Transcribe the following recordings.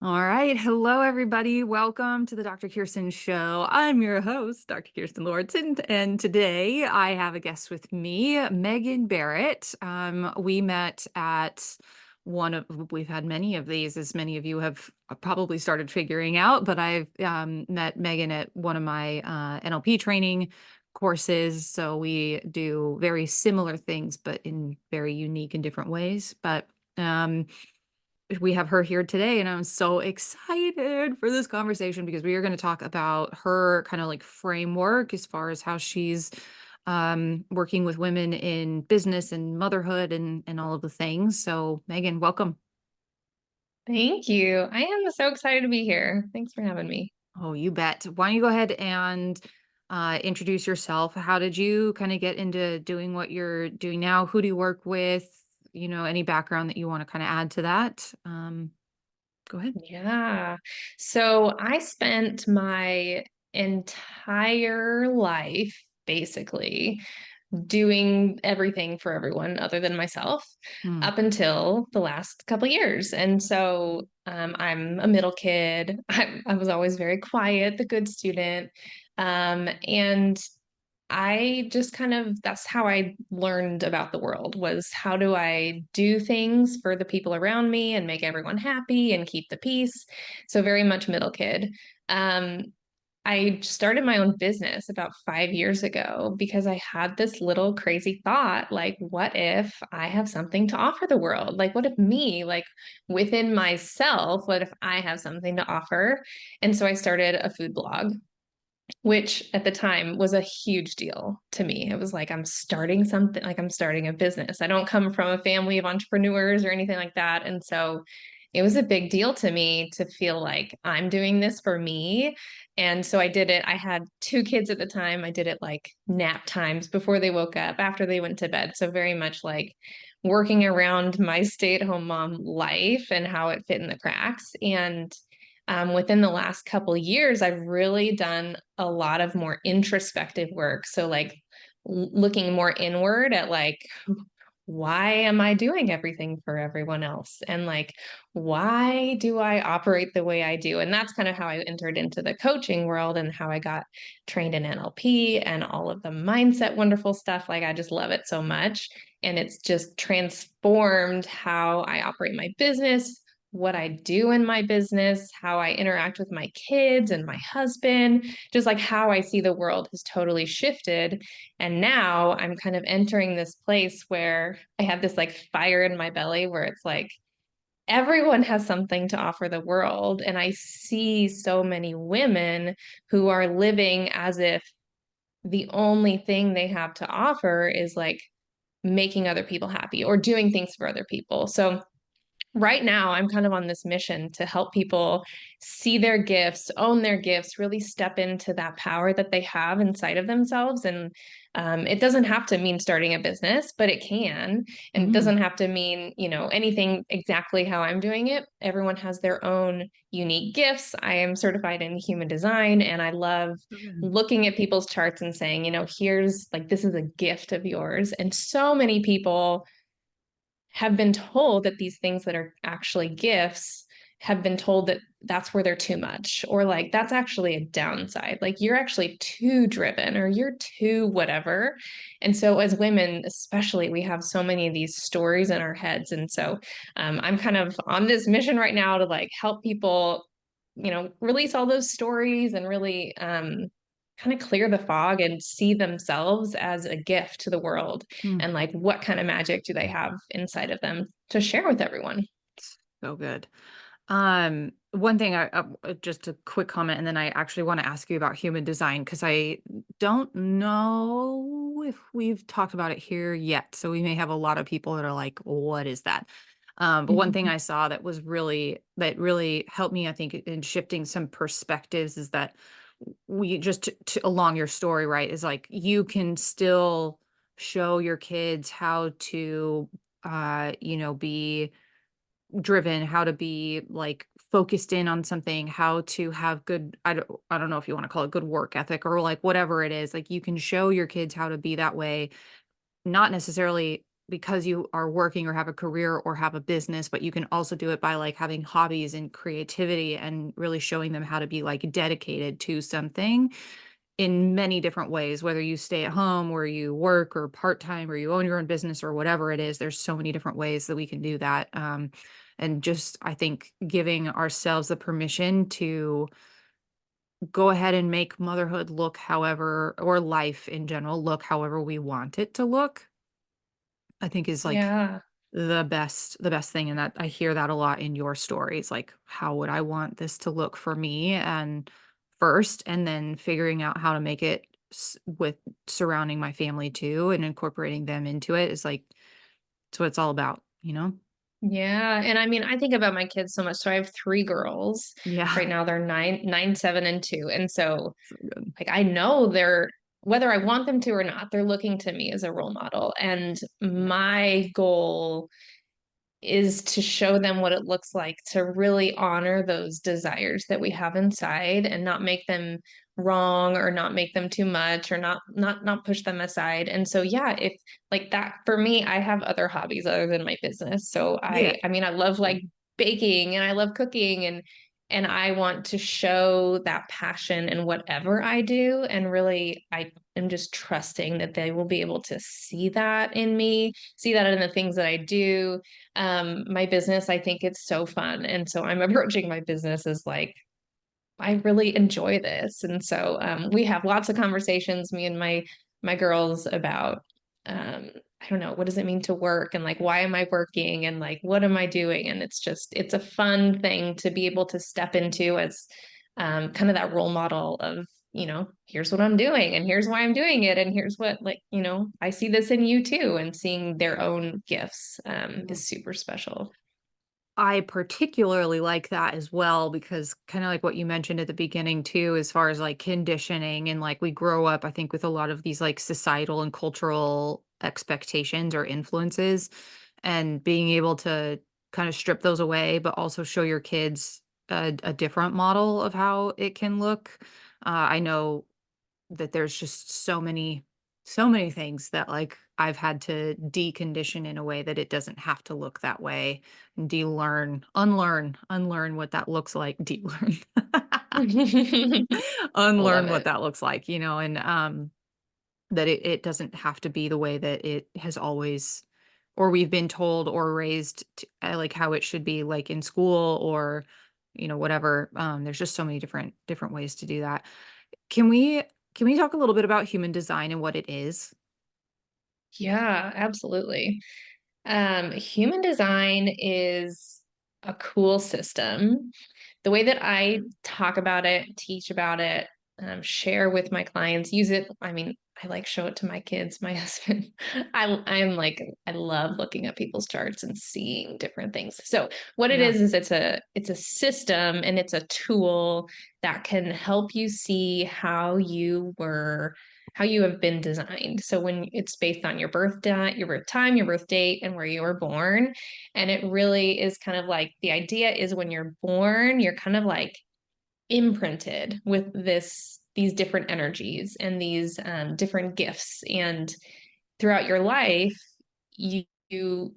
All right. Hello, everybody. Welcome to the Dr. Kirsten Show. I'm your host, Dr. Kirsten Lordson, and today I have a guest with me, Megan Barrett. We met at we've had many of these, as many of you have probably started figuring out, but I've met Megan at one of my NLP training courses. So we do very similar things, but in very unique and different ways. But we have her here today, and I'm so excited for this conversation because we are going to talk about her kind of like framework as far as how she's working with women in business and motherhood and all of the things. So, Megan, welcome. Thank you. I am so excited to be here. Thanks for having me. Oh, you bet. Why don't you go ahead and introduce yourself? How did you kind of get into doing what you're doing now? Who do you work with? Any background that you want to kind of add to that? Go ahead. Yeah. So I spent my entire life basically doing everything for everyone other than myself Hmm. up until the last couple years. And so I'm a middle kid. I was always very quiet, the good student. And I just kind of that's how I learned about the world was how do I do things for the people around me and make everyone happy and keep the peace. So very much middle kid. Um, I started my own business about 5 years ago because I had this little crazy thought like, what if I have something to offer the world? Like, what if me, like within myself, what if I have something to offer? And so I started a food blog, which at the time was a huge deal to me. It was like, I'm starting something, like I'm starting a business. I don't come from a family of entrepreneurs or anything like that. And so it was a big deal to me to feel like I'm doing this for me. And so I did it. I had two kids at the time. I did it like nap times before they woke up, after they went to bed. So very much like working around my stay-at-home mom life and how it fit in the cracks. And within the last couple years, I've really done a lot of more introspective work. So, like looking more inward at like, why am I doing everything for everyone else? And like, why do I operate the way I do? And that's kind of how I entered into the coaching world and how I got trained in NLP and all of the mindset wonderful stuff. Like, I just love it so much. And it's just transformed how I operate my business, what I do in my business, how I interact with my kids and my husband, just like how I see the world has totally shifted. And now I'm kind of entering this place where I have this like fire in my belly where it's like everyone has something to offer the world. And I see so many women who are living as if the only thing they have to offer is like making other people happy or doing things for other people. So right now I'm kind of on this mission to help people see their gifts, own their gifts, really step into that power that they have inside of themselves. And it doesn't have to mean starting a business, but it can. And it Mhm. doesn't have to mean, anything exactly how I'm doing it. Everyone has their own unique gifts. I am certified in human design, and I love Good. looking at people's charts and saying, here's like, this is a gift of yours. And so many people have been told that these things that are actually gifts have been told that that's where they're too much, or like that's actually a downside, like you're actually too driven or you're too whatever. And so as women especially, we have so many of these stories in our heads. And so I'm kind of on this mission right now to like help people, release all those stories and really kind of clear the fog and see themselves as a gift to the world, Mm. and like what kind of magic do they have inside of them to share with everyone. So good. One thing just a quick comment, and then I actually want to ask you about human design because I don't know if we've talked about it here yet. So we may have a lot of people that are like, "What is that?" But one thing I saw that really helped me, I think, in shifting some perspectives is that we just along your story, right? Is like you can still show your kids how to, be driven, how to be like focused in on something, how to have good I don't know if you want to call it good work ethic or like whatever it is. Like you can show your kids how to be that way, not necessarily because you are working or have a career or have a business, but you can also do it by like having hobbies and creativity and really showing them how to be like dedicated to something in many different ways, whether you stay at home or you work or part-time or you own your own business or whatever it is. There's so many different ways that we can do that. And just, I think, giving ourselves the permission to go ahead and make motherhood look however, or life in general, look however we want it to look, I think is like Yeah. the best thing. And that I hear that a lot in your stories. Like, how would I want this to look for me? And first, and then figuring out how to make it with surrounding my family too and incorporating them into it is like, it's what it's all about, you know? Yeah. And I mean, I think about my kids so much. So I have three girls. Yeah. Right now they're 9, 7, and 2. And so So good. like I know they're whether I want them to or not, they're looking to me as a role model. And Yeah. my goal is to show them what it looks like to really honor those desires that we have inside and not make them wrong or not make them too much or not push them aside. And so yeah, if like that for me, I have other hobbies other than my business. So Yeah. I mean I love like baking and I love cooking and I want to show that passion in whatever I do. And really, I am just trusting that they will be able to see that in me, see that in the things that I do. My business, I think it's so fun. And so I'm approaching my business as like, I really enjoy this. And so we have lots of conversations, me and my girls, about I don't know, what does it mean to work and like why am I working and like what am I doing? And it's a fun thing to be able to step into as kind of that role model of, here's what I'm doing and here's why I'm doing it and here's what like, I see this in you too, and seeing their own gifts Yeah. is super special. I particularly like that as well because kind of like what you mentioned at the beginning too, as far as like conditioning and like we grow up, I think, with a lot of these like societal and cultural expectations or influences, and being able to kind of strip those away, but also show your kids a different model of how it can look. I know that there's just so many things that, like, I've had to decondition in a way that it doesn't have to look that way, and unlearn what that looks like, de-learn. Love Unlearn what it. that looks like, and, that it doesn't have to be the way that it has always or we've been told or raised like, how it should be, like, in school or, whatever. There's just so many different ways to do that. Can we can we talk a little bit about human design and what it is? Yeah, absolutely. Human design is a cool system. The way that I talk about it, teach about it, share with my clients, use it. I mean, I like show it to my kids, my husband. I'm like, I love looking at people's charts and seeing different things. So what it Yeah. is it's a system and it's a tool that can help you see how you have been designed. So when it's based on your birth date, your birth time, your birth date, and where you were born. And it really is kind of like the idea is when you're born, you're kind of like imprinted with these different energies and these different gifts. And throughout your life, you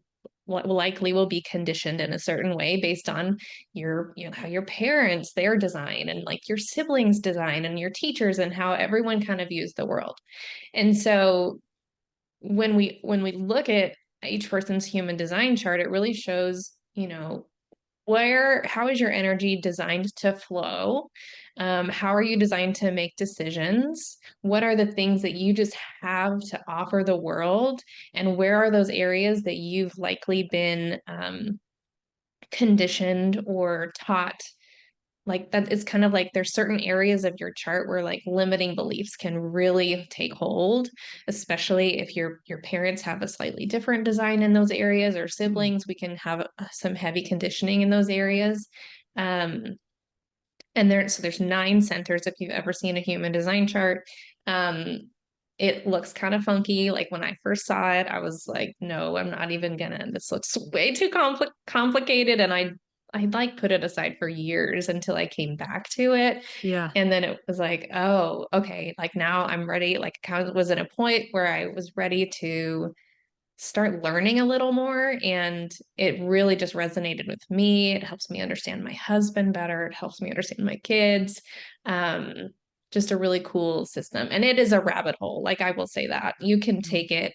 likely will be conditioned in a certain way based on how your parents, their design, and like your siblings design and your teachers and how everyone kind of views the world. And so when we look at each person's human design chart, it really shows, how is your energy designed to flow? How are you designed to make decisions? What are the things that you just have to offer the world? And where are those areas that you've likely been conditioned or taught, like that? It's kind of like there's certain areas of your chart where like limiting beliefs can really take hold, especially if your parents have a slightly different design in those areas, or Mm. siblings, we can have some heavy conditioning in those areas. um, and there's 9 centers if you've ever seen a human design chart. um, it looks kind of funky. Like when I first saw it, I was like, no, I'm not even gonna, this looks way too complicated. And I like put it aside for years until I came back to it. Yeah. And then it was like, oh, okay, like now I'm ready. Like kind of was at a point where I was ready to start learning a little more. And it really just resonated with me. It helps me understand my husband better. It helps me understand my kids. Um, just a really cool system. And it is a rabbit hole. Like I will say that you can Mhm. take it.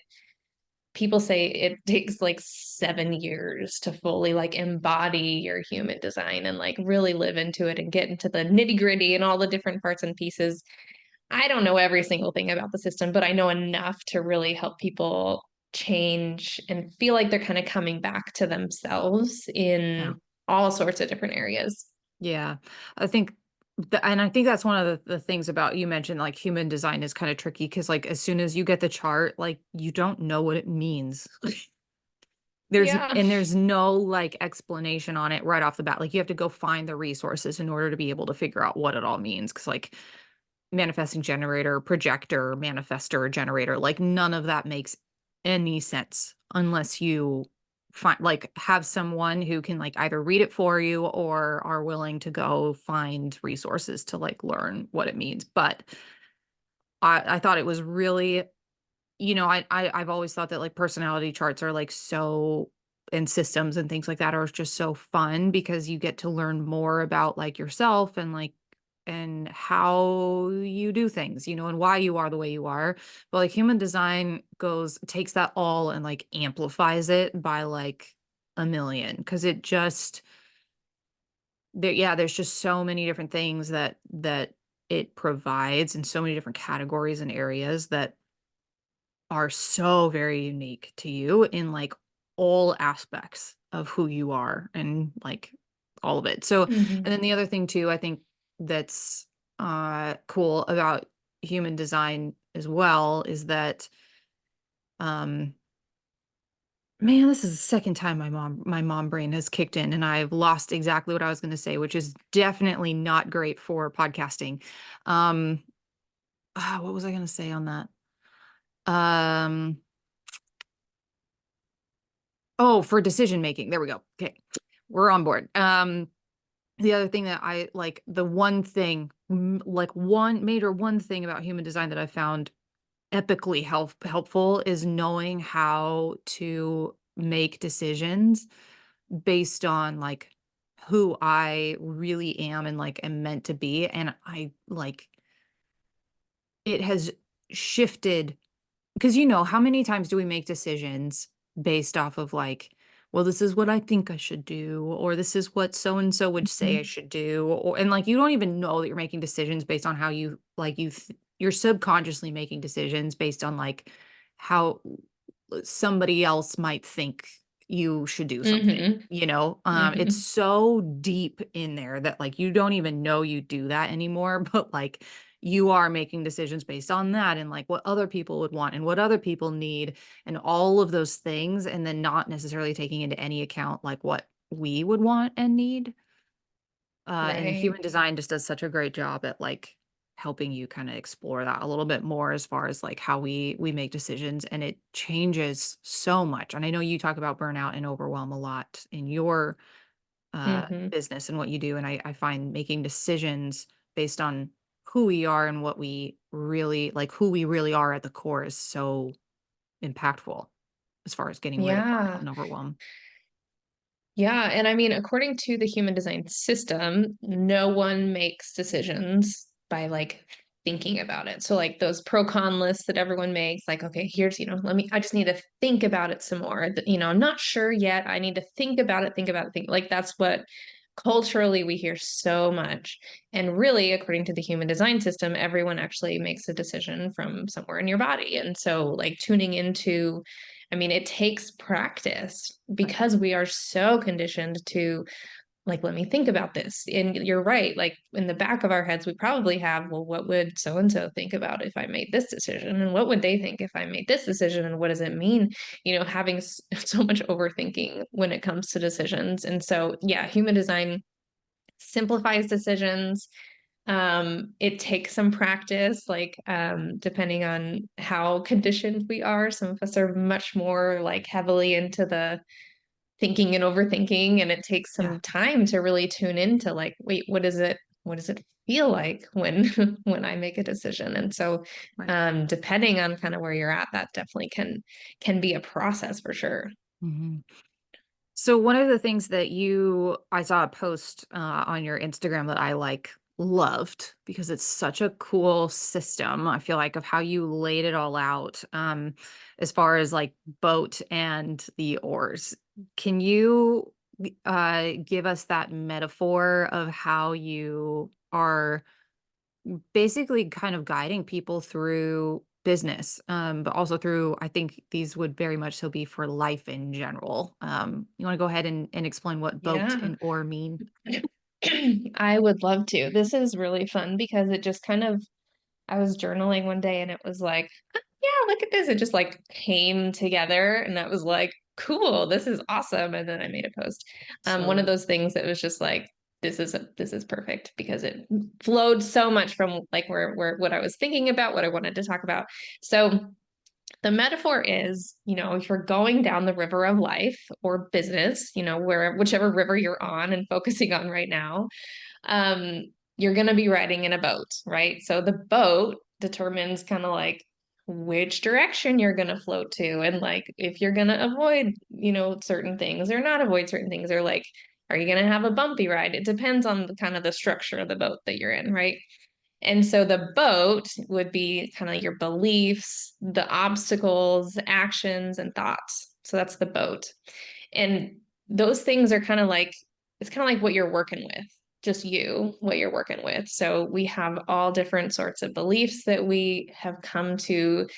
People say it takes like 7 years to fully like embody your human design and like really live into it and get into the nitty gritty and all the different parts and pieces. I don't know every single thing about the system, but I know enough to really help people change and feel like they're kind of coming back to themselves Yeah. in all sorts of different areas. Yeah. I think and I think that's one of the things about you mentioned like human design is kind of tricky because like as soon as you get the chart, like you don't know what it means. Yeah. There's no like explanation on it right off the bat. Like you have to go find the resources in order to be able to figure out what it all means. Cause like manifesting generator, projector, manifestor, generator, like none of that makes any sense unless you find like have someone who can like either read it for you or are willing to go find resources to like learn what it means. But I thought it was really, I've always thought that like personality charts are like so and systems and things like that are just so fun because you get to learn more about like yourself and like and how you do things, and why you are the way you are. But like human design takes that all and like amplifies it by like a million because there's just so many different things that it provides and so many different categories and areas that are so very unique to you in like all aspects of who you are and like all of it. So, and Hmm. then the other thing too, I think that's cool about human design as well is that um man, this is the second time my mom brain has kicked in and I've lost exactly what I was going to say, which is definitely not great for podcasting. Um what was I going to say on that? Um Oh, for decision making. There we go. Okay. We're on board. The other thing that I like, the one thing, like one major one thing about human design that I found epically helpful is knowing how to make decisions based on like who I really am and like am meant to be. And I like it has shifted because how many times do we make decisions based off of like, well, this is what I think I should do, or this is what so and so would say I should do, or and like you don't even know that you're making decisions based on how you like you're subconsciously making decisions based on like how somebody else might think you should do something. Hmm. It's Hmm. so deep in there that like you don't even know you do that anymore, but like you are making decisions based on that and like what other people would want and what other people need and all of those things and then not necessarily taking into any account like what we would want and need. And Right. human design just does such a great job at like helping you kind of explore that a little bit more as far as like how we make decisions and it changes so much. And I know you talk about burnout and overwhelm a lot in your Hmm. business and what you do. And I find making decisions based on who we are and what we really like, who we really are at the core is so impactful as far as getting rid of burnout Yeah. and overwhelm. Yeah. And I mean, according to the human design system, no one makes decisions by like thinking about it. So, like those pro con lists that everyone makes, like, okay, here's, I just need to think about it some more. I'm not sure yet. I need to think about it, think about it, think. Like, that's what culturally we hear so much. And really, according to the human design system, everyone actually makes a decision from somewhere in your body. And so, like, tuning into, I mean, it takes practice because we are so conditioned to like, let me think about this. And you're right. Like in the back of our heads, we probably have, well, what would so and so think about if I made this decision? And what would they think if I made this decision? And what does it mean? Having so much overthinking when it comes to decisions. And so, yeah, human design simplifies decisions. It takes some practice, like depending on how conditioned we are. Some of us are much more like heavily into the thinking and overthinking, and it takes Yeah. some time to really tune into like, wait, what is it? what does it feel like when when I make a decision? And so Right. depending on kind of where you're at, that definitely can be a process for sure. Mhm. So one of the things that I saw a post on your Instagram that I loved because it's such a cool system. I feel like of how you laid it all out, as far as like boat and the oars. Can you give us that metaphor of how you are basically kind of guiding people through business, but also through, I think these would very much so be for life in general. You want to go ahead and explain what boat Yeah. and oar mean? I would love to. This is really fun because it just kind of, I was journaling one day and it was like, "Huh, yeah, look at this." It just like came together and I was like, cool, this is awesome. And then I made a post. One of So those things that was just like, this is perfect because it flowed so much from like where what I was thinking about, what I wanted to talk about. So the metaphor is, if you're going down the river of life or business, where whichever river you're on and focusing on right now, um, you're going to be riding in a boat, right? So the boat determines kind of like which direction you're going to float to and like if you're going to avoid, certain things or not avoid certain things or like are you going to have a bumpy ride? It depends on the kind of the structure of the boat that you're in, right? And so the boat would be kind of your beliefs, the obstacles, actions, and thoughts. So that's the boat. And those things are kind of like, it's kind of like what you're working with, just you, what you're working with. So we have all different sorts of beliefs that we have come to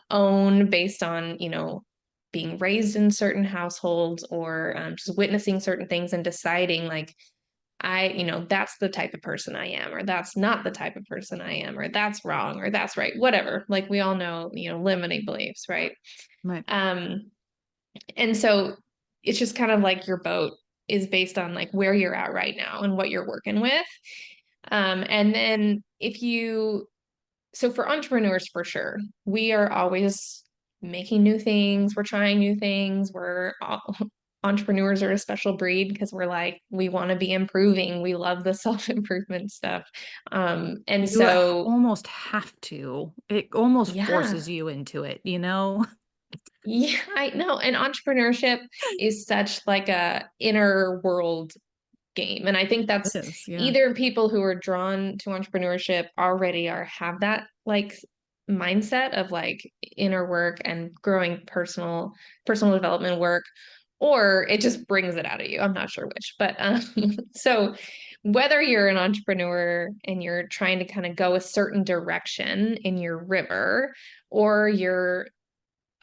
own based on, being raised in certain households or just witnessing certain things and deciding like, that's the type of person I am, or that's not the type of person I am, or that's wrong, or that's right, whatever. Like we all know, limiting beliefs, right? right. Um, and so it's just kind of like your boat is based on like where you're at right now and what you're working with. And then so for entrepreneurs, for sure, we are always making new things. We're trying new things. Entrepreneurs are a special breed because we're like, we want to be improving. We love the self-improvement stuff. And so, Almost have to. It almost yeah, forces you into it, you know? yeah, I know. And entrepreneurship is such like a inner world game. And I think It that's is, yeah. either people who are drawn to entrepreneurship already are have that like mindset of like inner work and growing personal development work, or it just brings it out of you. I'm not sure which, but so whether you're an entrepreneur and you're trying to kind of go a certain direction in your river, or you're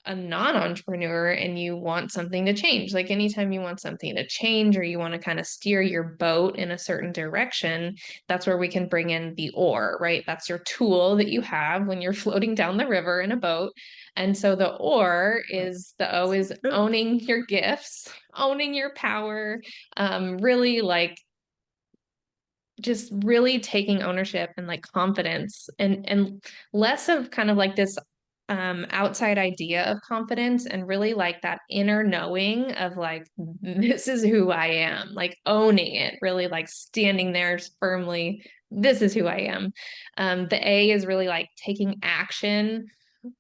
a non-entrepreneur and you want something to change, like anytime you want something to change or you want to kind of steer your boat in a certain direction, that's where we can bring in the oar, right? That's your tool that you have when you're floating down the river in a boat. And so the oar Right. is the O is So good. owning your gifts, owning your power, really like just really taking ownership and like confidence and less of kind of like this outside idea of confidence and really like that inner knowing of like this is who I am, like owning it, really like standing there firmly, this is who I am. The A is really like taking action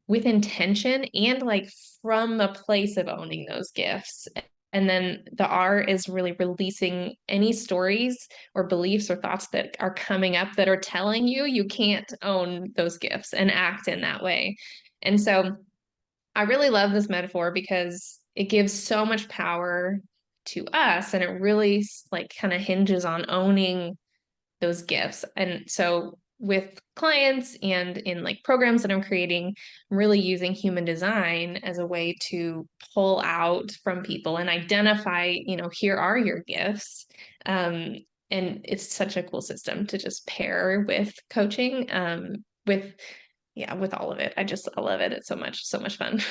with intention and like from a place of owning those gifts. And then the R is really releasing any stories or beliefs or thoughts that are coming up that are telling you you can't own those gifts and act in that way. And so I really love this metaphor because it gives so much power to us and it really like kind of hinges on owning those gifts. And so with clients and in like programs that I'm creating, I'm really using human design as a way to pull out from people and identify, here are your gifts. Um, and it's such a cool system to just pair with coaching, with yeah, with all of it. I love it. It's so much fun.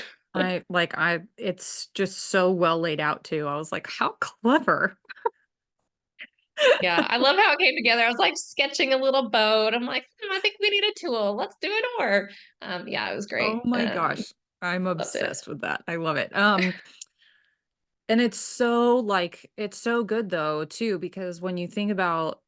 It's just so well laid out too. I was like, how clever. Yeah, I love how it came together. I was like sketching a little boat. I'm like, I think we need a tool. Let's do it more. Yeah, it was Oh great. my gosh. I'm Loved it. obsessed with that. I love it. And it's so good though too, because when you think about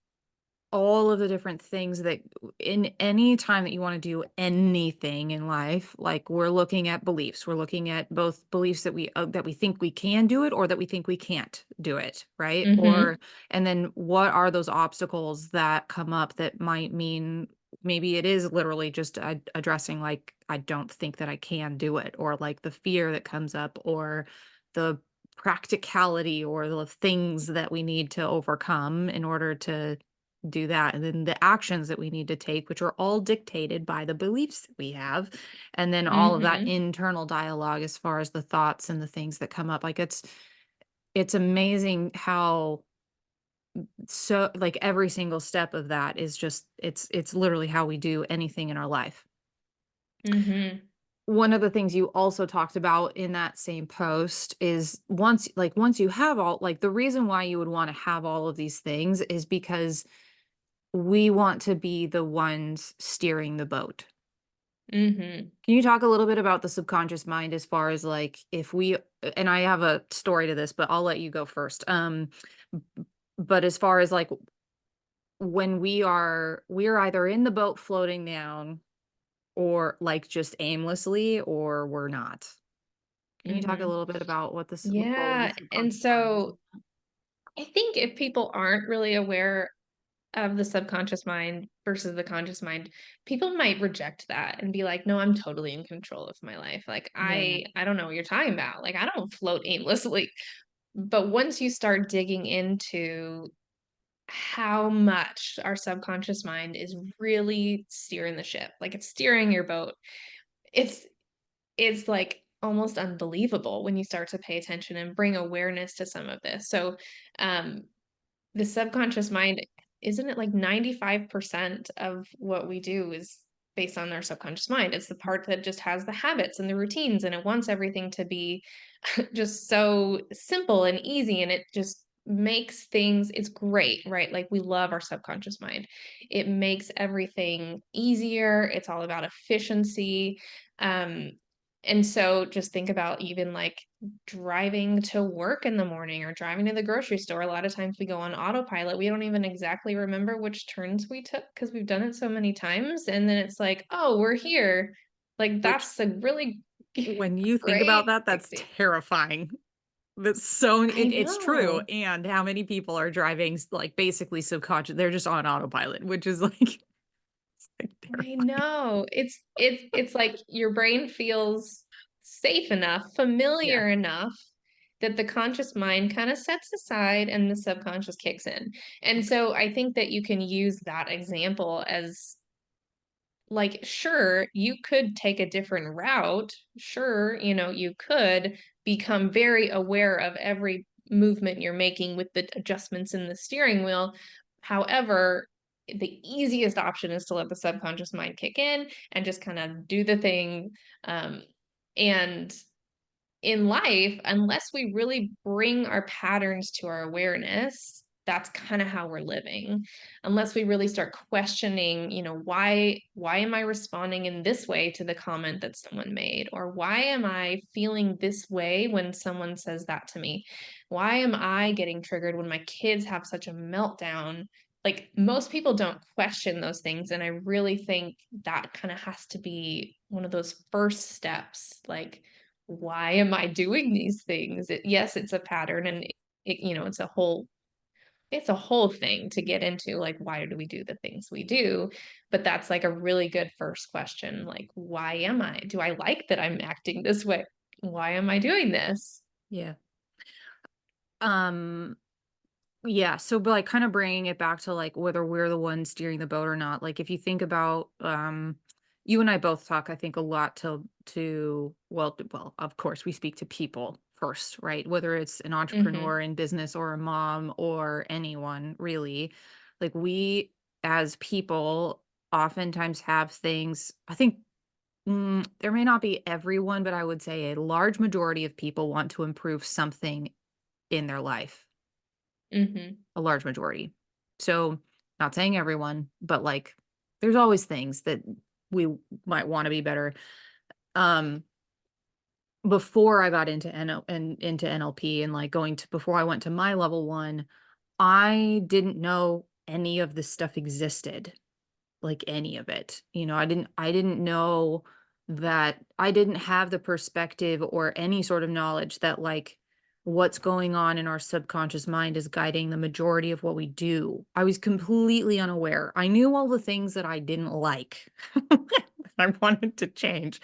all of the different things that in any time that you want to do anything in life, like we're looking at beliefs. We're looking at both beliefs that we think we can do it or that we think we can't do it, right? Mhm. Or and then what are those obstacles that come up that might mean maybe it is literally just addressing like I don't think that I can do it, or like the fear that comes up, or the practicality or the things that we need to overcome in order to do that, and then the actions that we need to take, which are all dictated by the beliefs that we have, and then all of that Mhm. internal dialogue as far as the thoughts and the things that come up. Like it's amazing how so like every single step of that is just it's literally how we do anything in our life. Mhm. One of the things you also talked about in that same post is once you have all like the reason why you would want to have all of these things is because we want to be the ones steering the boat. Mhm. Can you talk a little bit about the subconscious mind as far as like if we and I have a story to this, but I'll let you go first. But as far as like when we're either in the boat floating down or like just aimlessly or we're not. Can you talk a Mhm. little bit about what role the Yeah, and subconscious mind is in so that? I think if people aren't really aware of the subconscious mind versus the conscious mind, people might reject that and be like, "No, I'm totally in control of my life. Like Yeah, I don't know what you're talking about. Like I don't float aimlessly." But once you start digging into how much our subconscious mind is really steering the ship, like it's steering your boat, it's it's like almost unbelievable when you start to pay attention and bring awareness to some of this. So, um, the subconscious mind, isn't it like 95% of what we do is based on our subconscious mind? It's the part that just has the habits and the routines, and it wants everything to be just so simple and easy, and it just makes things it's great, right? Like we love our subconscious mind. It makes everything easier. It's all about efficiency. Um, and so just think about even like driving to work in the morning or driving to the grocery store. A lot of times we go on autopilot. We don't even exactly remember which turns we took because we've done it so many times. And then it's like, oh, we're here. Like which that's a really when you think about great that, that's example. terrifying. That's so I it's true, know. and how many people are driving like, basically subconscious they're just on autopilot, which is, like, it's, like, I terrifying. know. It's like your brain feels safe enough, Yeah, familiar enough that the conscious mind kind of sets aside and the subconscious kicks in. And so I think that you can use that example as like, sure, you could take a different route. Sure, you could become very aware of every movement you're making with the adjustments in the steering wheel. However, the easiest option is to let the subconscious mind kick in and just kind of do the thing. Um, and in life, unless we really bring our patterns to our awareness, that's kind of how we're living. Unless we really start questioning, why am I responding in this way to the comment that someone made? Or why am I feeling this way when someone says that to me? Why am I getting triggered when my kids have such a meltdown? Like most people don't question those things. And I really think that kind of has to be one of those first steps. Like, why am I doing these things? Yes, it's a pattern and it's a whole thing to get into, like, why do we do the things we do? But that's like a really good first question. Like, why am I? Do I like that I'm acting this way? Why am I doing this? yeah. Um, yeah, so, but, like, kinda bringing it back to, like, whether we're the ones steering the boat or not, like, if you think about, you and I both talk, I think, a lot well, of course, we speak to people first, right? Whether it's an Mhm. entrepreneur in business or a mom or anyone, really. Like, we, as people, oftentimes have things I think, there may not be everyone, but I would say a large majority of people want to improve something in their life. Mhm. A large majority. So, not saying everyone, but, like, there's always things that we might wanna be better. Um, before I got into NLP and, like, going to before I went to my level 1, I didn't know any of this stuff existed, like any of it. I didn't know that I didn't have the perspective or any sort of knowledge that like what's going on in our subconscious mind is guiding the majority of what we do. I was completely unaware. I knew all the things that I didn't like. I wanted to change.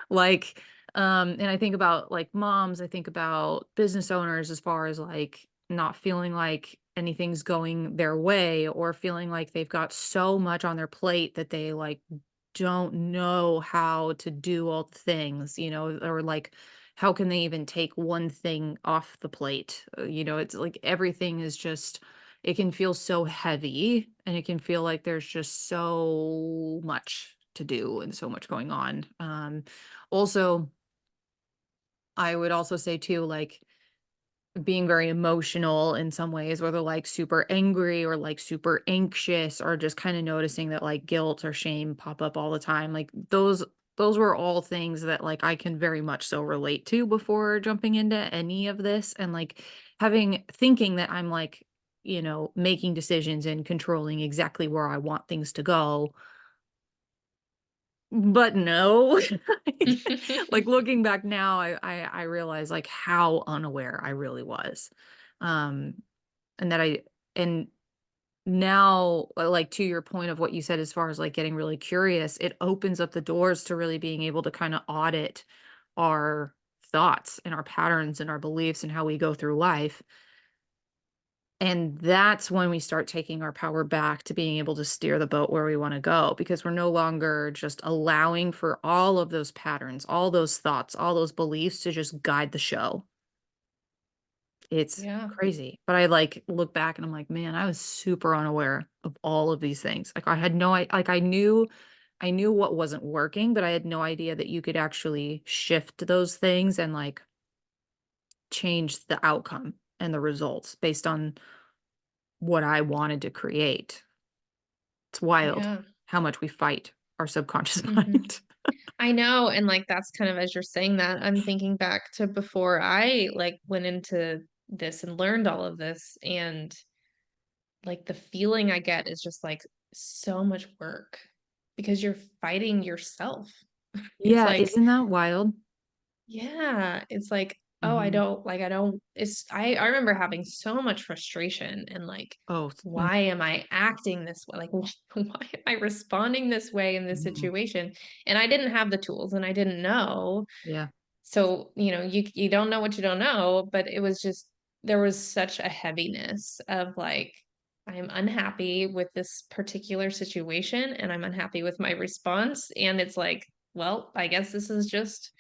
Like and I think about like moms, I think about business owners as far as like not feeling like anything's going their way or feeling like they've got so much on their plate that they like don't know how to do all the things, or like how can they even take one thing off the plate? It's like everything is just it can feel so heavy and it can feel like there's just so much to do and so much going on. Also, I would also say too, like being very emotional in some ways, whether like super angry or like super anxious or just kind of noticing that like guilt or shame pop up all the time. Like those were all things that like I can very much so relate to before jumping into any of this and like having thinking that I'm like, making decisions and controlling exactly where I want things to go. But no. Like, looking back now, I realize, like, how unaware I really was. Um, and that I and now, like, to your point of what you said as far as, like, getting really curious, it opens up the doors to really being able to kinda audit our thoughts and our patterns and our beliefs and how we go through life. And that's when we start taking our power back to being able to steer the boat where we wanna go, because we're no longer just allowing for all of those patterns, all those thoughts, all those beliefs to just guide the show. It's Yeah. crazy. But I, like, look back and I'm like, "Man, I was super unaware of all of these things." Like, I had no I like, I knew what wasn't working, but I had no idea that you could actually shift those things and, like, change the outcome and the results based on what I wanted to create. It's wild Yeah. how much we fight our subconscious Mhm. mind. I know, and, like, that's kind of as you're saying that, I'm thinking back to before I, like, went into this and learned all of this, and, like, the feeling I get is just, like, so much work because you're fighting yourself. It's Yeah, like isn't that wild? yeah, it's like, "Oh, I Mhm. don't like, I don't" I remember having so much frustration and, like, Oh, "Why am I acting this way? Like, why am I responding this way in this mhm. situation?" And I didn't have the tools, and I didn't know. Yeah, So, you don't know what you don't know, but it was just there was such a heaviness of, like, I'm unhappy with this particular situation, and I'm unhappy with my response, and it's like, well, I guess this is just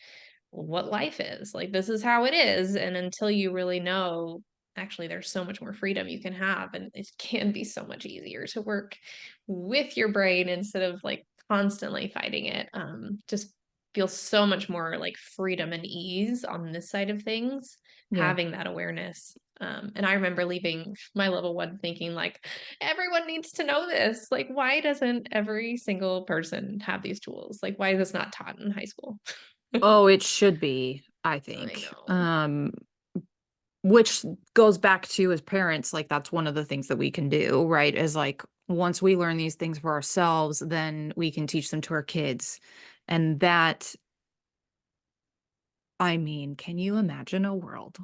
what life is. Like, this is how it is. And until you really know, actually, there's so much more freedom you can have. And it can be so much easier to work with your brain instead of like constantly fighting it. Just feels so much more like freedom and ease on this side of things, yeah. having that awareness. And I remember leaving my level one thinking, like, everyone needs to know this. Like, why doesn't every single person have these tools? Like, why is this not taught in high school? Oh, it should be, I I think. know. Which goes back to as parents, like, that's one of the things that we can do, right? Is, like, once we learn these things for ourselves, then we can teach them to our kids. And that I mean, can you imagine a world?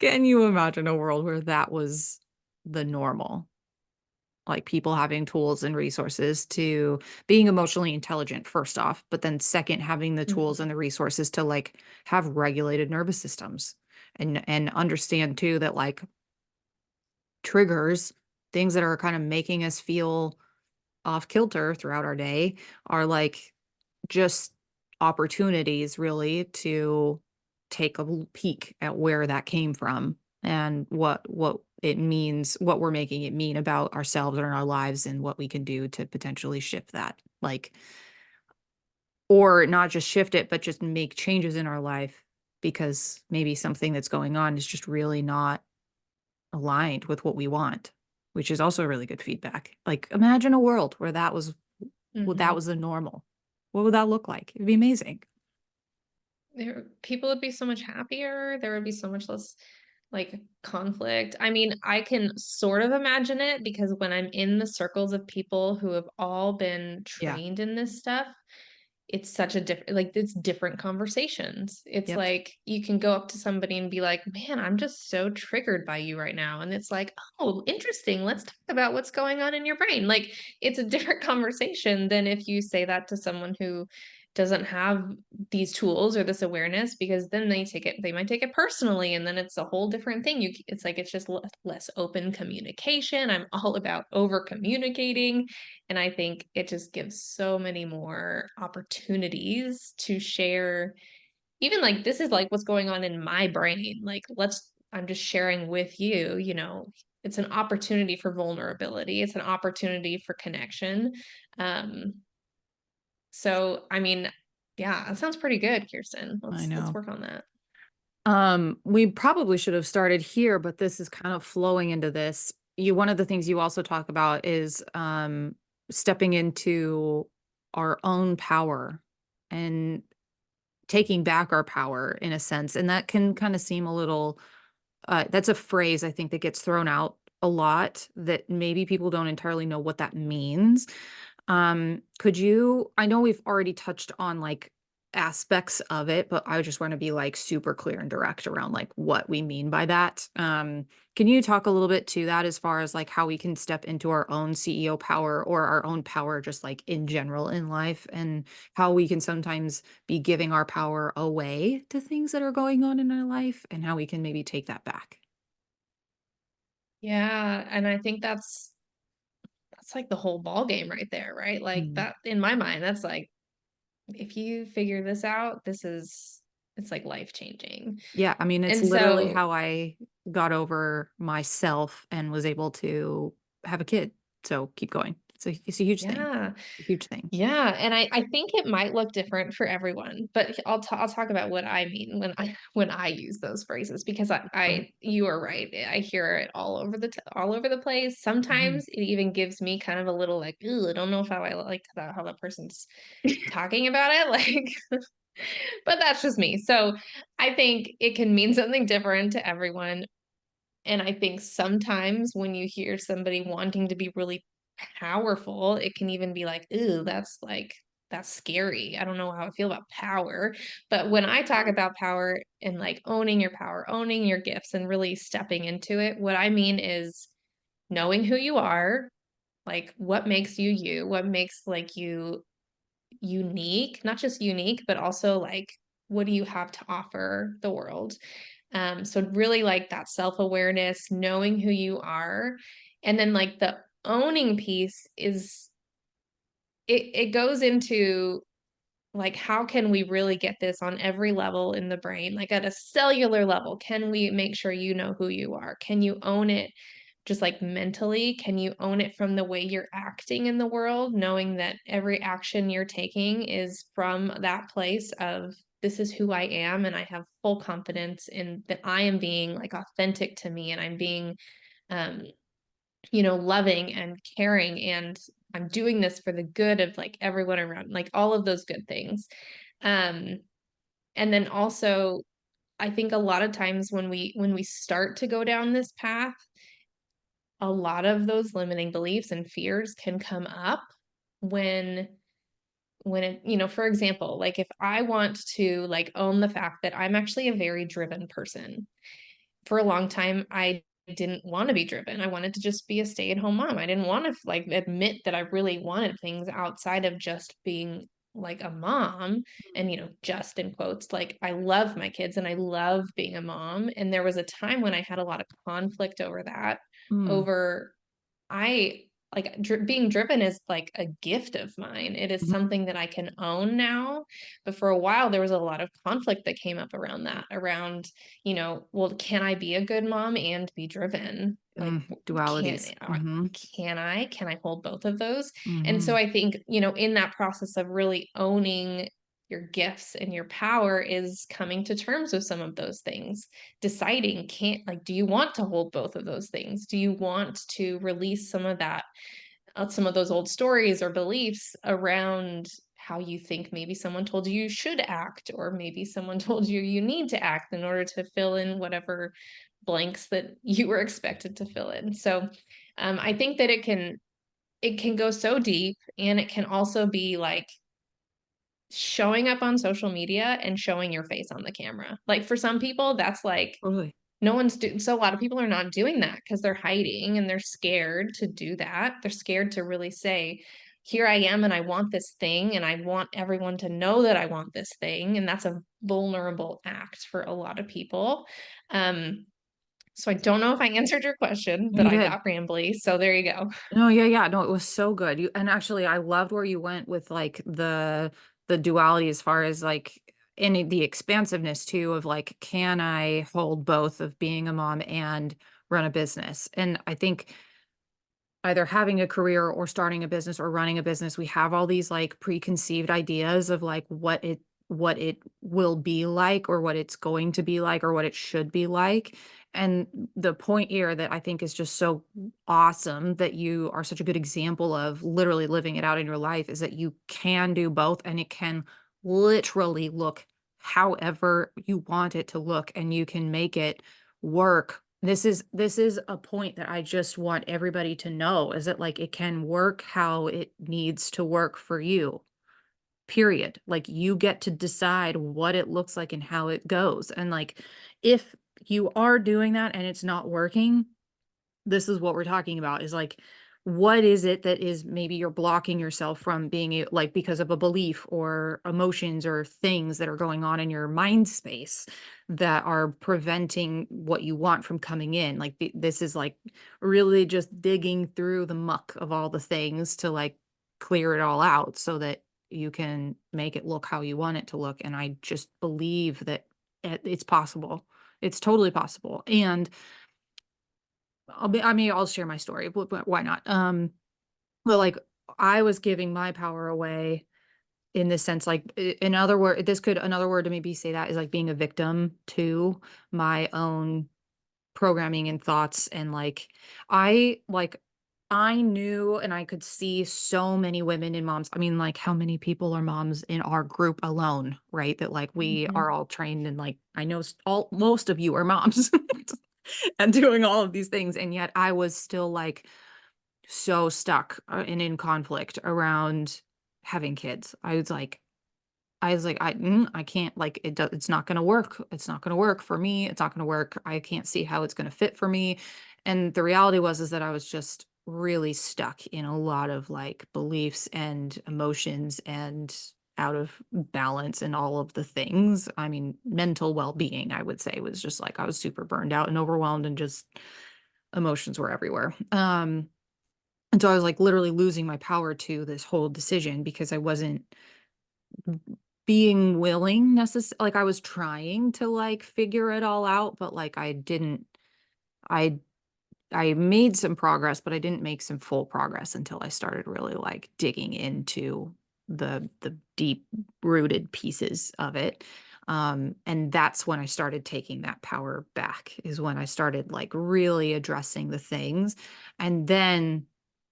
Can you imagine a world where that was the normal? Like, people having tools and resources to being emotionally intelligent, first off, but then second, having the tools and Mhm. the resources to, like, have regulated nervous systems and understand too that, like, triggers, things that are kinda making us feel off kilter throughout our day are, like, just opportunities really to take a peek at where that came from and what it means, what we're making it mean about ourselves and our lives and what we can do to potentially shift that. Like, or not just shift it, but just make changes in our life because maybe something that's going on is just really not aligned with what we want, which is also really good feedback. Like, imagine a world where that Mhm. was the normal. What would that look like? It'd be amazing. People would be so much happier, there would be so much less, Like, conflict? I mean, I can sort of imagine it because when I'm in the circles of people who have all been Yeah. trained in this stuff, it's such a different like, it's different conversations. It's Yep. like, you can go up to somebody and be like, "Man, I'm just so triggered by you right now," and it's like, "Oh, interesting, let's talk about what's going on in your brain." Like, it's a different conversation than if you say that to someone who doesn't have these tools or this awareness, because then they might take it personally, and then it's a whole different thing. It's like, it's just less open communication. I'm all about over communicating, and I think it just gives so many more opportunities to share. Even like, this is like what's going on in my brain. Like, I'm just sharing with you, it's an opportunity for vulnerability. It's an opportunity for connection. Um, so I mean, yeah, that sounds pretty good, Kirsten. I Let's know. work on that. We probably should have started here, but this is kind of flowing into this. One of the things you also talk about is stepping into our own power and taking back our power in a sense. And that can kind of seem a little, that's a phrase I think that gets thrown out a lot that maybe people don't entirely know what that means. Could you I know we've already touched on, like, aspects of it, but I just wanna be, like, super clear and direct around, like, what we mean by that. Can you talk a little bit to that as far as, like, how we can step into our own CEO power or our own power just, like, in general in life, and how we can sometimes be giving our power away to things that are going on in our life, and how we can maybe take that back? Yeah, and I think that's like the whole ball game right there, right? Like, Mm. that in my mind, that's like, if you figure this out, it's like life changing. Yeah, I mean, it's And literally so, how I got over myself and was able to have a kid, so keep going. It's a huge thing, yeah. a huge thing. Yeah, and I think it might look different for everyone, but I'll talk about what I mean when I when I use those phrases, because Go ahead. I you are right. I hear it all over the place. Mhm. Sometimes it even gives me kind of a little like, "Ooh, I don't know if how I like that how that person's talking about it." Like, but that's just me. So, I think it can mean something different to everyone. And I think sometimes when you hear somebody wanting to be really powerful, it can even be like, "Ooh, that's scary. I don't know how I feel about power." But when I talk about power and like owning your power, owning your gifts, and really stepping into it, what I mean is knowing who you are, like what makes you you, what makes like you unique, not just unique, but also like, what do you have to offer the world? So really like that self-awareness, knowing who you are. And then like the owning piece is, it goes into like, how can we really get this on every level in the brain? Like at a cellular level, can we make sure you know who you are? Can you own it just like mentally? Can you own it from the way you're acting in the world, knowing that every action you're taking is from that place of, this is who I am, and I have full confidence in that I am being like authentic to me, and I'm being um loving and caring, and I'm doing this for the good of like everyone around, like all of those good things. Um and then also, I think a lot of times when we start to go down this path, a lot of those limiting beliefs and fears can come up when for example, like if I want to like own the fact that I'm actually a very driven person. For a long time, I didn't want to be driven. I wanted to just be a stay-at-home mom. I didn't want to like admit that I really wanted things outside of just being like a mom. And just in quotes, like, I love my kids and I love being a mom, and there was a time when I had a lot of conflict over that, Mm, over I like being driven is like a gift of mine. It is mhm, something that I can own now. But for a while, there was a lot of conflict that came up around that, around, well, can I be a good mom and be driven? Like, dualities. Mhm, can I hold both of those? And so mhm, I think, in that process of really owning your gifts and your power is coming to terms with some of those things, deciding, can't like, do you want to hold both of those things? Do you want to release some of that, some of those old stories or beliefs around how you think maybe someone told you you should act, or maybe someone told you you need to act in order to fill in whatever blanks that you were expected to fill in. So I think that it can go so deep, and it can also be like showing up on social media and showing your face on the camera. Like for some people, that's like Totally. no one's doing, so a lot of people are not doing that because they're hiding and they're scared to do that. They're scared to really say, here I am and I want this thing and I want everyone to know that I want this thing. And that's a vulnerable act for a lot of people. Um, so I don't know if I answered your question, but You I did. got rambly. So there you go. No, yeah, yeah. No, it was so good. You and actually I loved where you went with like the duality as far as like any the expansiveness too of like, can I hold both of being a mom and run a business? And I think either having a career or starting a business or running a business, we have all these like preconceived ideas of like what it will be like or what it's going to be like or what it should be like. And the point here that I think is just so awesome that you are such a good example of literally living it out in your life is that you can do both and it can literally look however you want it to look and you can make it work. This is a point that I just want everybody to know is that like it can work how it needs to work for you. Period. Like you get to decide what it looks like and how it goes. And like if you are doing that and it's not working, this is what we're talking about is like what is it that is maybe you're blocking yourself from being like because of a belief or emotions or things that are going on in your mind space that are preventing what you want from coming in like this is like really just digging through the muck of all the things to like clear it all out so that you can make it look how you want it to look and I just believe that it's possible. It's totally possible. And I mean, I'll share my story, but why not? But like I was giving my power away in this sense, like in other word, this could another word to maybe say that is like being a victim to my own programming and thoughts and like I knew and I could see so many women and moms. I mean, like how many people are moms in our group alone, right? That like we are Mhm. all trained and like I know all most of you are moms and doing all of these things and yet I was still like so stuck and in conflict around having kids. I was like, I can't like it's not gonna work. It's not gonna work for me. It's not gonna work. I can't see how it's gonna fit for me. And the reality was is that I was just really stuck in a lot of like beliefs and emotions and out of balance and all of the things. I mean, mental well-being, I would say, was just like I was super burned out and overwhelmed and just emotions were everywhere. And so I was like literally losing my power to this whole decision because I wasn't being willing like I was trying to like figure it all out, but like I didn't I I made some progress, but I didn't make some full progress until I started really like digging into the deep rooted pieces of it. And that's when I started taking that power back is when I started like really addressing the things. And then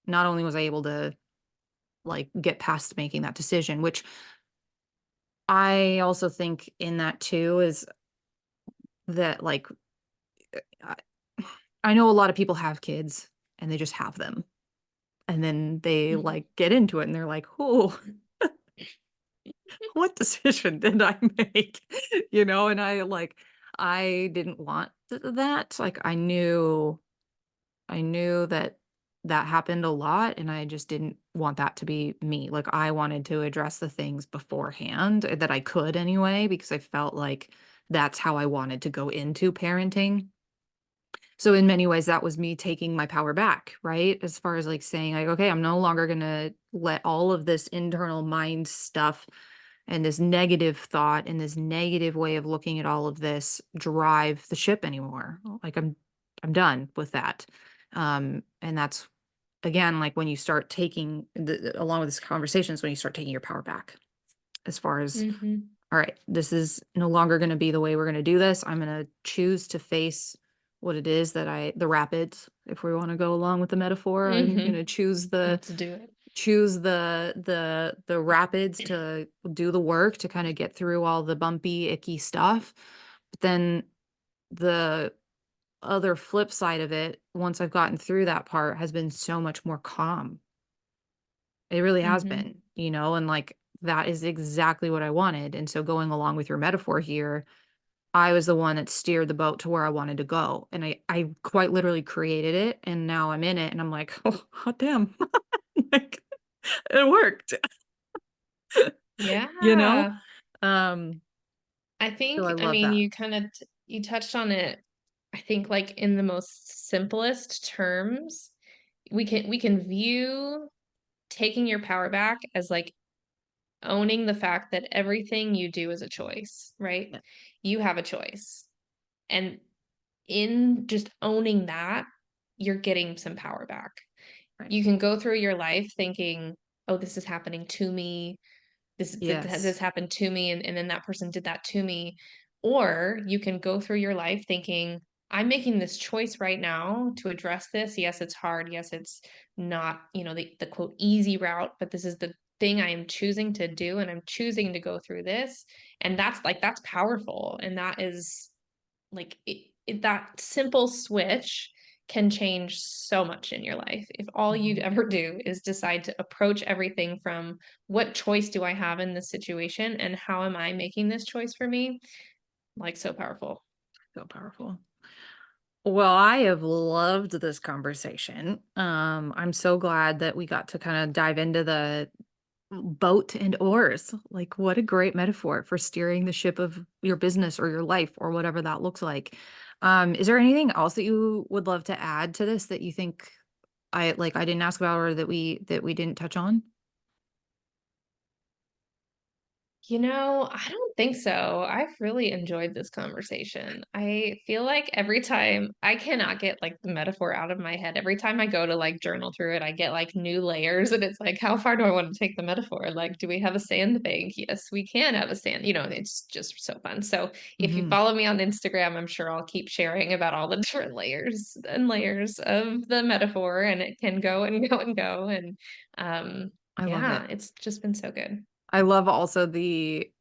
not only was I able to like get past making that decision, which I also think in that too is that like I, I know a lot of people have kids and they just have them and then they Mhm. like get into it and they're like, "Oh, what decision did I make?" And I didn't want that. Like I knew that that happened a lot, and I just didn't want that to be me. Like, I wanted to address the things beforehand that I could anyway, because I felt like that's how I wanted to go into parenting. So in many ways, that was me taking my power back, right? As far as like saying, like, okay, I'm no longer gonna let all of this internal mind stuff and this negative thought and this negative way of looking at all of this drive the ship anymore. Like I'm done with that. And that's again like when you start taking along with this conversation is when you start taking your power back as far as Mhm. all right, this is no longer going to be the way we're going to do this. I'm going to choose to face what it is that the rapids, if we want to go along with the metaphor, I'm going to Mhm. Let's do it. choose the rapids to do the work to kind of get through all the bumpy, icky stuff. But then the other flip side of it, once I've gotten through that part, has been so much more calm. It really has Mhm. been, and like that is exactly what I wanted. And so going along with your metaphor here, I was the one that steered the boat to where I wanted to go. And I quite literally created it and now I'm in it and I'm like, oh hot damn. Like it worked. You know? Yeah. Um, I so I think, I love mean, that. you kind of you touched on it, I think, like, in the most simplest terms. We can view taking your power back as, like, owning the fact that everything you do is a choice, right? Yeah, You have a choice. And in just owning that, you're getting some power back. right. You can go through your life thinking, "Oh, this is happening to me. This Yes. happened to me, and then that person did that to me." Or you can go through your life thinking, "I'm making this choice right now to address this. Yes, it's hard. Yes, it's not, the quote easy route, but this is the thing I am choosing to do, and I'm choosing to go through this." And that's powerful. And that is like that simple switch can change so much in your life. If all you'd Mhm. ever do is decide to approach everything from what choice do I have in this situation and how am I making this choice for me? Like, so powerful. So powerful. Well, I have loved this conversation. I'm so glad that we got to kind of dive into the boat and oars. Like, what a great metaphor for steering the ship of your business or your life or whatever that looks like. Is there anything else that you would love to add to this that you think I didn't ask about or that we didn't touch on? I don't think so. I've really enjoyed this conversation. I feel like every time I cannot get like the metaphor out of my head. Every time I go to like journal through it, I get like new layers and it's like, how far do I want to take the metaphor? Like, do we have a sandbank? Yes, we can have a sand, it's just so fun. So if you Mhm. follow me on Instagram, I'm sure I'll keep sharing about all the different layers and layers of the metaphor, and it can go and go and go. And I love yeah, it. it's just been so good. I love also the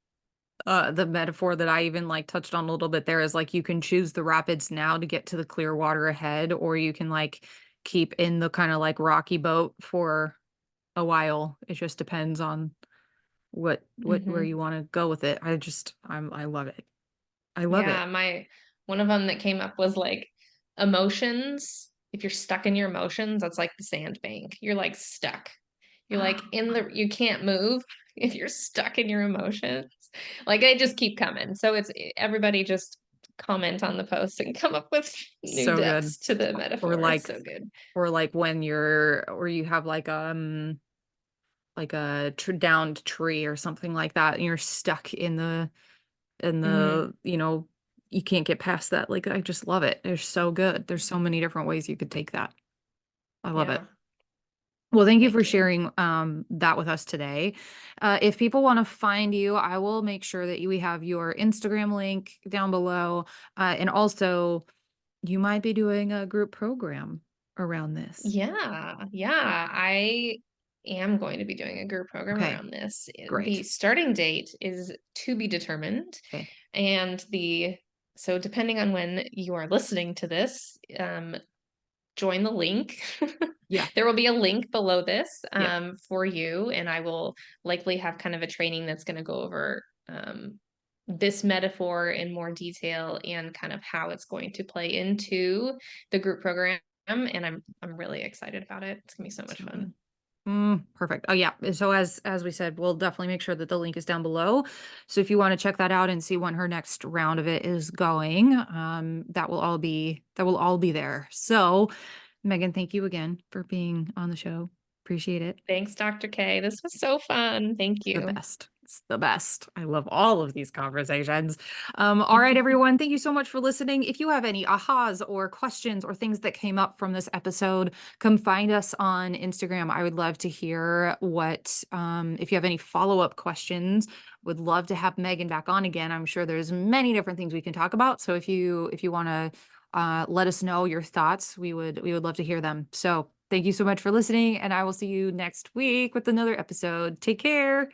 metaphor that I even, like, touched on a little bit there is, like, you can choose the rapids now to get to the clear water ahead, or you can, like, keep in the kinda, like, rocky boat for a while. It just depends on what where Hmm. you wanna go with it. I love it. I love it. Yeah, my one of them that came up was like emotions. If you're stuck in your emotions, that's like the sandbank. You're like stuck. You're like you can't move if you're stuck in your emotions. Like they just keep coming. So everybody just comment on the post and come up with new So good. depths to the Or, metaphor. It's like so good. or, like, when you're or you have, like a downed tree or something like that, and you're stuck in Hmm. you can't get past that, like, I just love it. They're so good. There's so many different ways you could take that. I love it. Yeah. Well, thank you for Thank you. sharing, that with us today. If people wanna find you, I will make sure that we have your Instagram link down below, and also, you might be doing a group program around this. Yeah, yeah. I am going to be doing a group program Okay, around this. The great. starting date is to be determined. Okay. And so depending on when you are listening to this, join the link. Yeah, There will be a link below this yep. for you, and I will likely have kind of a training that's going to go over this metaphor in more detail and kind of how it's going to play into the group program. And I'm really excited about it. It's gonna be so much So fun. good. Perfect. Oh yeah. So as we said, we'll definitely make sure that the link is down below. So if you want to check that out and see when her next round of it is going, that will all be there. So Megan, thank you again for being on the show. Appreciate it. Thanks, Dr. K. This was so fun. Thank It's the you. best. It's the best. I love all of these conversations. All right, everyone. Thank you so much for listening. If you have any ahas or questions or things that came up from this episode, come find us on Instagram. I would love to hear if you have any follow-up questions, would love to have Megan back on again. I'm sure there's many different things we can talk about. So if you want to let us know your thoughts, we would love to hear them. So thank you so much for listening, and I will see you next week with another episode. Take care.